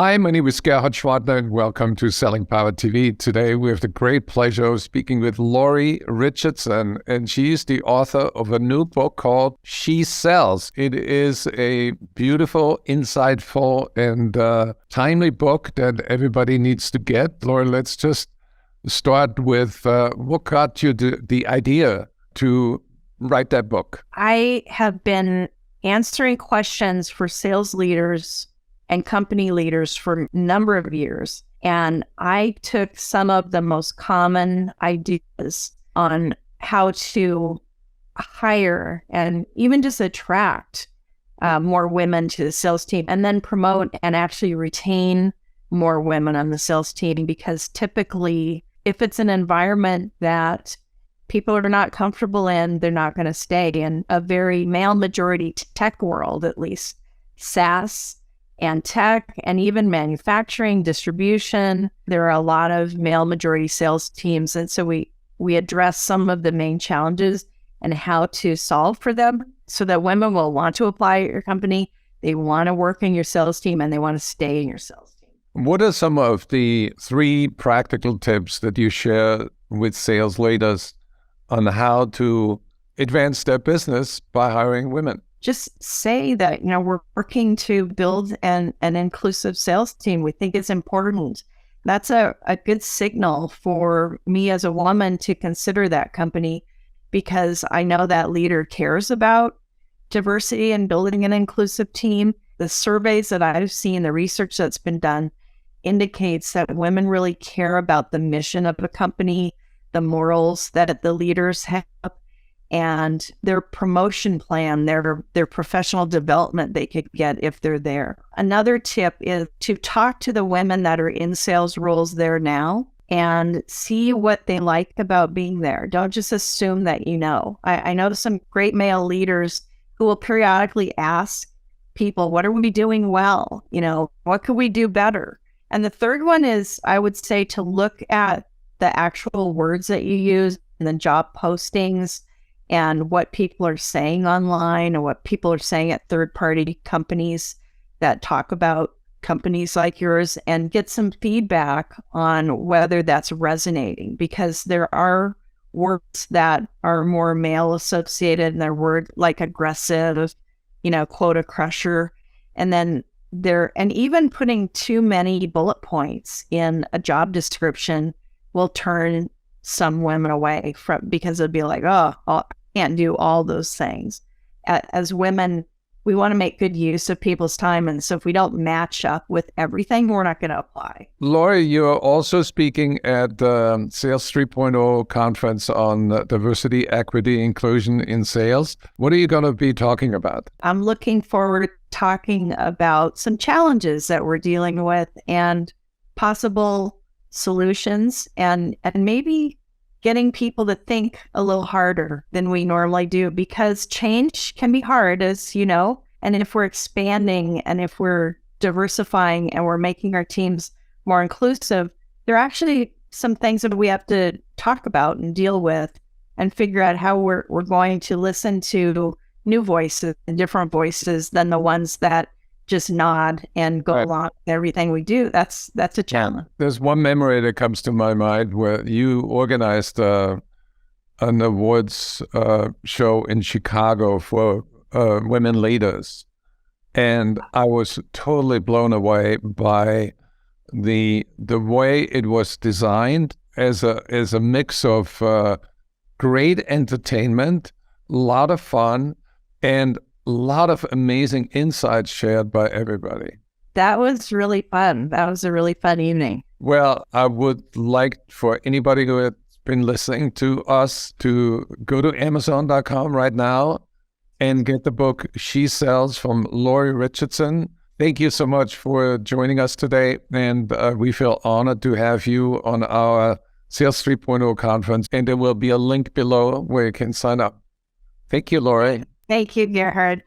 Hi, my name is Gerhard Gschwandtner, and welcome to Selling Power TV. Today, we have the great pleasure of speaking with Lori Richardson, and she is the author of a new book called She Sells. It is a beautiful, insightful, and timely book that everybody needs to get. Lori, let's just start with what got you the idea to write that book? I have been answering questions for sales leaders and company leaders for a number of years. And I took some of the most common ideas on how to hire and even just attract more women to the sales team, and then promote and actually retain more women on the sales team. Because typically, if it's an environment that people are not comfortable in, they're not going to stay. In a very male majority tech world, at least, SaaS and tech, and even manufacturing, distribution, there are a lot of male majority sales teams. And so we address some of the main challenges and how to solve for them so that women will want to apply at your company, they want to work in your sales team, and they want to stay in your sales team. What are some of the 3 practical tips that you share with sales leaders on how to advance their business by hiring women? Just say that, we're working to build an inclusive sales team. We think it's important. That's a good signal for me as a woman to consider that company, because I know that leader cares about diversity and building an inclusive team. The surveys that I've seen, the research that's been done, indicates that women really care about the mission of a company, the morals that the leaders have, and their promotion plan, their professional development they could get if they're there. Another tip is to talk to the women that are in sales roles there now and see what they like about being there. Don't just assume that you know. I know some great male leaders who will periodically ask people, what are we doing well? What could we do better? And the third one is, I would say, to look at the actual words that you use in the job postings and what people are saying online, or what people are saying at third-party companies that talk about companies like yours, and get some feedback on whether that's resonating. Because there are words that are more male associated, and they're words like aggressive, quota crusher, and then and even putting too many bullet points in a job description will turn some women away because it'll be like, oh, I can't do all those things. As women, we want to make good use of people's time. And so if we don't match up with everything, we're not going to apply. Lori, you're also speaking at the Sales 3.0 conference on diversity, equity, inclusion in sales. What are you going to be talking about? I'm looking forward to talking about some challenges that we're dealing with and possible solutions, and maybe getting people to think a little harder than we normally do, because change can be hard, as you know. And if we're expanding and if we're diversifying and we're making our teams more inclusive, there are actually some things that we have to talk about and deal with and figure out how we're going to listen to new voices and different voices than the ones that just nod and go along with everything we do. That's a challenge. There's one memory that comes to my mind where you organized an awards show in Chicago for women leaders. And I was totally blown away by the way it was designed as a mix of great entertainment, a lot of fun, and a lot of amazing insights shared by everybody. That was really fun. That was a really fun evening. Well, I would like for anybody who has been listening to us to go to Amazon.com right now and get the book She Sells from Lori Richardson. Thank you so much for joining us today. And we feel honored to have you on our Sales 3.0 conference. And there will be a link below where you can sign up. Thank you, Lori. Thank you, Gerhard.